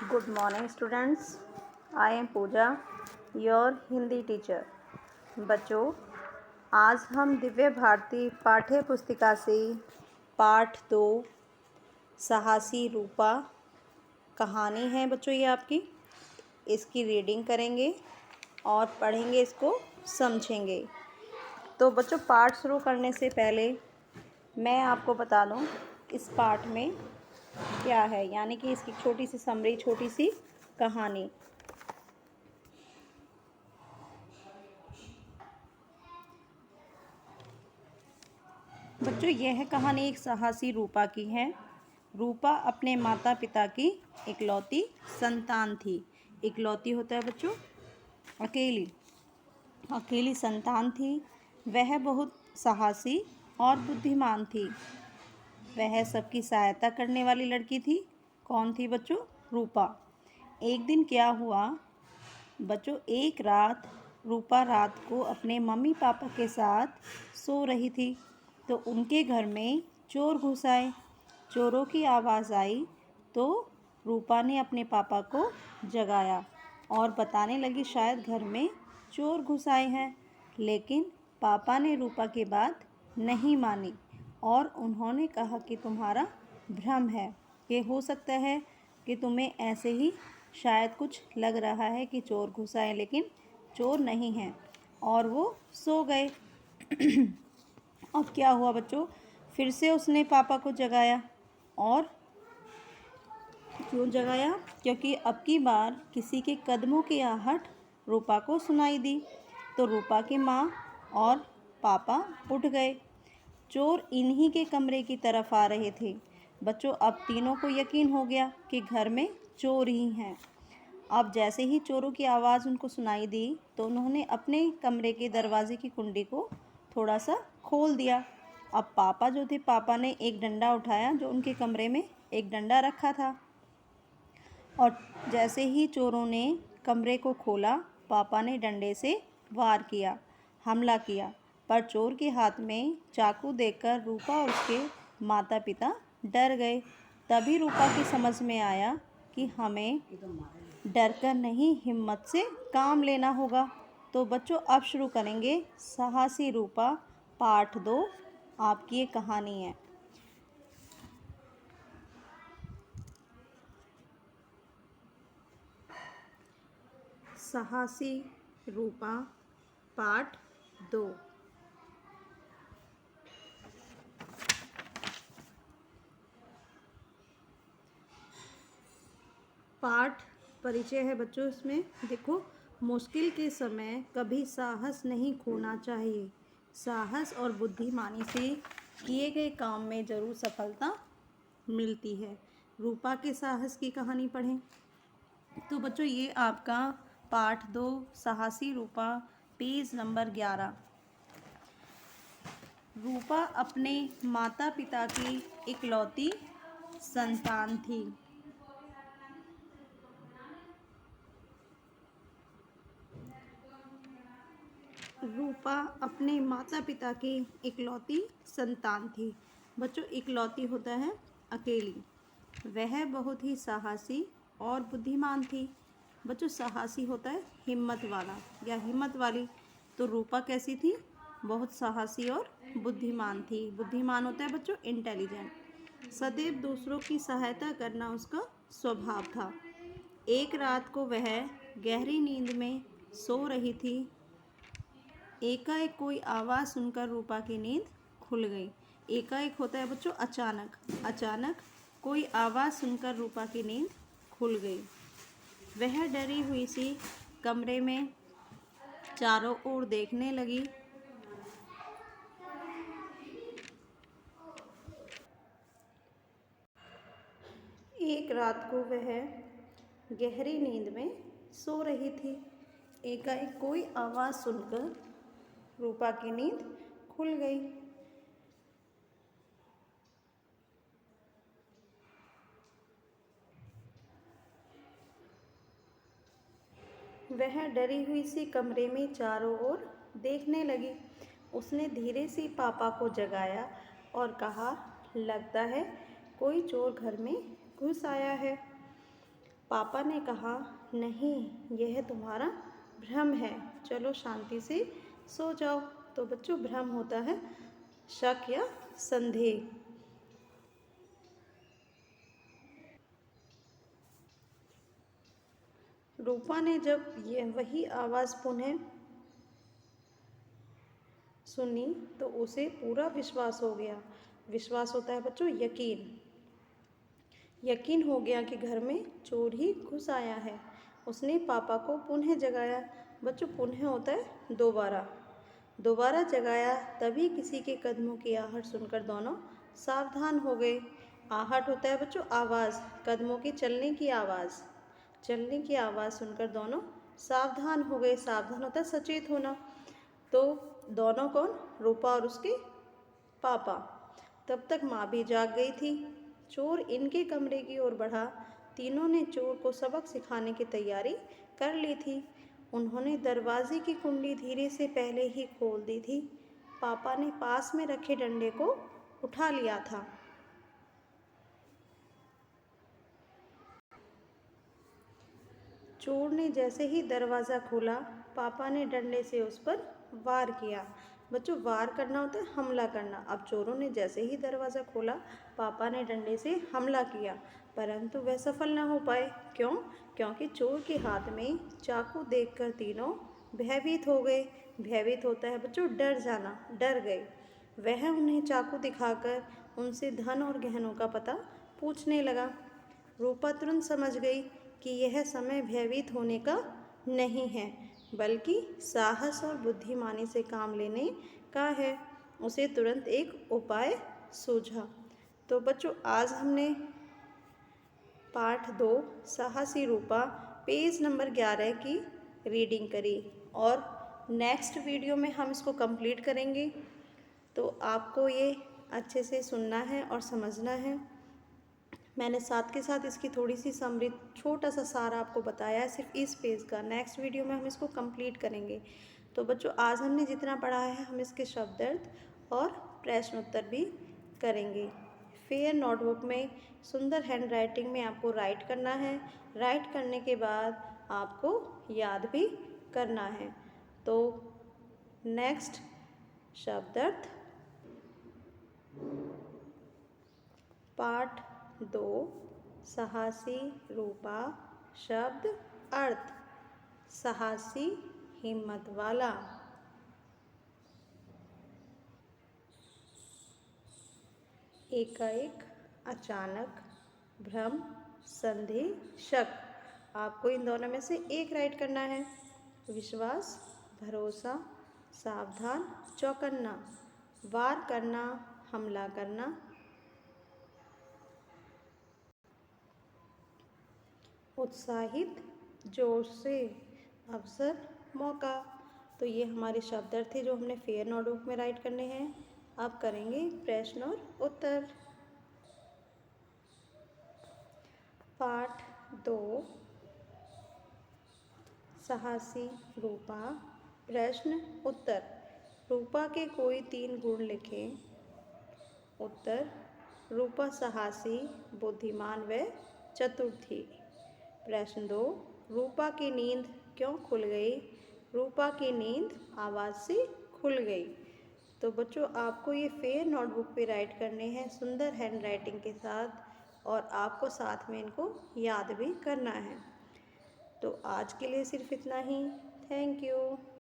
Good morning students. I am Pooja, your Hindi teacher. बच्चों, आज हम दिव्य भारती पाठ्य पुस्तिका से पाठ 2 साहसी रूपा कहानी है बच्चों ये आपकी। इसकी रीडिंग करेंगे और पढ़ेंगे, इसको समझेंगे। तो बच्चों, पाठ शुरू करने से पहले मैं आपको बता दूं इस पाठ में क्या है, यानी कि इसकी छोटी सी समरी, छोटी सी कहानी। बच्चों, यह कहानी एक साहसी रूपा की है। रूपा अपने माता पिता की इकलौती संतान थी। इकलौती होता है बच्चों अकेली संतान थी। वह बहुत साहसी और बुद्धिमान थी। वह सबकी सहायता करने वाली लड़की थी। कौन थी बच्चों? रूपा। एक दिन क्या हुआ बच्चों, एक रात रूपा रात को अपने मम्मी पापा के साथ सो रही थी तो उनके घर में चोर घुस आए। चोरों की आवाज़ आई तो रूपा ने अपने पापा को जगाया और बताने लगी शायद घर में चोर घुस आए हैं। लेकिन पापा ने रूपा की बात नहीं मानी और उन्होंने कहा कि तुम्हारा भ्रम है। ये हो सकता है कि तुम्हें ऐसे ही शायद कुछ लग रहा है कि चोर घुस आए, लेकिन चोर नहीं हैं। और वो सो गए। अब क्या हुआ बच्चों, फिर से उसने पापा को जगाया। और क्यों जगाया? क्योंकि अब की बार किसी के कदमों की आहट रूपा को सुनाई दी। तो रूपा की माँ और पापा उठ गए। चोर इन्हीं के कमरे की तरफ आ रहे थे। बच्चों, अब तीनों को यकीन हो गया कि घर में चोर ही हैं। अब जैसे ही चोरों की आवाज़ उनको सुनाई दी तो उन्होंने अपने कमरे के दरवाजे की कुंडी को थोड़ा सा खोल दिया। अब पापा जो थे, पापा ने एक डंडा उठाया जो उनके कमरे में एक डंडा रखा था। और जैसे ही चोरों ने कमरे को खोला, पापा ने डंडे से वार किया, हमला किया। पर चोर के हाथ में चाकू देखकर रूपा और उसके माता पिता डर गए। तभी रूपा की समझ में आया कि हमें डरकर नहीं, हिम्मत से काम लेना होगा। तो बच्चों, अब शुरू करेंगे साहसी रूपा पाठ 2। आपकी ये कहानी है। साहसी रूपा पाठ 2। पाठ परिचय है बच्चों। इसमें देखो, मुश्किल के समय कभी साहस नहीं खोना चाहिए। साहस और बुद्धिमानी से किए गए काम में ज़रूर सफलता मिलती है। रूपा के साहस की कहानी पढ़ें। तो बच्चों, ये आपका पाठ 2 साहसी रूपा, पेज नंबर 11। रूपा अपने माता पिता की इकलौती संतान थी। रूपा अपने माता पिता की इकलौती संतान थी। बच्चों, इकलौती होता है अकेली। वह बहुत ही साहसी और बुद्धिमान थी। बच्चों, साहसी होता है हिम्मत वाला या हिम्मत वाली। तो रूपा कैसी थी? बहुत साहसी और बुद्धिमान थी। बुद्धिमान होता है बच्चों इंटेलिजेंट। सदैव दूसरों की सहायता करना उसका स्वभाव था। एक रात को वह गहरी नींद में सो रही थी। एकाएक कोई आवाज़ सुनकर रूपा की नींद खुल गई। एकाएक होता है बच्चों अचानक। अचानक कोई आवाज़ सुनकर रूपा की नींद खुल गई। वह डरी हुई सी कमरे में चारों ओर देखने लगी। एक रात को वह गहरी नींद में सो रही थी। एकाएक कोई आवाज़ सुनकर रूपा की नींद खुल गई। वह डरी हुई सी कमरे में चारों ओर देखने लगी। उसने धीरे से पापा को जगाया और कहा, लगता है कोई चोर घर में घुस आया है। पापा ने कहा, नहीं, यह तुम्हारा भ्रम है, चलो शांति से सो जाओ। तो बच्चों भ्रम होता है शक या संदेह। रूपा ने जब यह वही आवाज़ पुनः सुनी तो उसे पूरा विश्वास हो गया। विश्वास होता है बच्चों यकीन। यकीन हो गया कि घर में चोर ही घुस आया है। उसने पापा को पुनः जगाया। बच्चों पुनः होता है दोबारा। दोबारा जगाया, तभी किसी के कदमों की आहट सुनकर दोनों सावधान हो गए। आहट होता है बच्चों आवाज़, कदमों की चलने की आवाज़। चलने की आवाज़ सुनकर दोनों सावधान हो गए। सावधान होता है सचेत होना। तो दोनों कौन? रूपा और उसके पापा। तब तक माँ भी जाग गई थी। चोर इनके कमरे की ओर बढ़ा। तीनों ने चोर को सबक सिखाने की तैयारी कर ली थी। उन्होंने दरवाजे की कुंडी धीरे से पहले ही खोल दी थी। पापा ने पास में रखे डंडे को उठा लिया था। चोर ने जैसे ही दरवाज़ा खोला, पापा ने डंडे से उस पर वार किया। बच्चों वार करना होता है हमला करना। अब चोरों ने जैसे ही दरवाज़ा खोला, पापा ने डंडे से हमला किया, परंतु वह सफल न हो पाए। क्यों? क्योंकि चोर के हाथ में चाकू देखकर तीनों भयभीत हो गए। भयभीत होता है बच्चों डर जाना, डर गए। वह उन्हें चाकू दिखाकर उनसे धन और गहनों का पता पूछने लगा। रूपा तुरंत समझ गई कि यह समय भयभीत होने का नहीं है, बल्कि साहस और बुद्धिमानी से काम लेने का है। उसे तुरंत एक उपाय सूझा। तो बच्चों आज हमने पाठ 2 साहसी रूपा पेज नंबर 11 की रीडिंग करी और नेक्स्ट वीडियो में हम इसको कंप्लीट करेंगे। तो आपको ये अच्छे से सुनना है और समझना है। मैंने साथ के साथ इसकी थोड़ी सी समरी, छोटा सा सार आपको बताया है सिर्फ इस पेज का। नेक्स्ट वीडियो में हम इसको कंप्लीट करेंगे। तो बच्चों आज हमने जितना पढ़ा है हम इसके शब्दार्थ और प्रश्न उत्तर भी करेंगे। फेयर नोटबुक में सुंदर हैंड राइटिंग में आपको राइट करना है। राइट करने के बाद आपको याद भी करना है। तो नेक्स्ट शब्दार्थ पाठ 2 साहसी रूपा शब्द अर्थ। साहसी हिम्मत वाला। एकाएक, अचानक, भ्रम, संदेह, शक। आपको इन दोनों में से एक राइट करना है। विश्वास, भरोसा, सावधान, चौकन्ना, वार करना, हमला करना, उत्साहित, जोश से, अवसर, मौका। तो ये हमारे शब्दार्थ थे जो हमने फेयर नोटबुक में राइट करने हैं। अब करेंगे प्रश्न और उत्तर। पाठ 2 साहसी रूपा प्रश्न उत्तर। रूपा के कोई 3 गुण लिखें। उत्तर: रूपा साहसी, बुद्धिमान व चतुर थी। प्रश्न 2, रूपा की नींद क्यों खुल गई? रूपा की नींद आवाज़ से खुल गई। तो बच्चों आपको ये फेयर नोटबुक पे राइट करने हैं सुंदर हैंड राइटिंग के साथ और आपको साथ में इनको याद भी करना है। तो आज के लिए सिर्फ इतना ही। Thank you.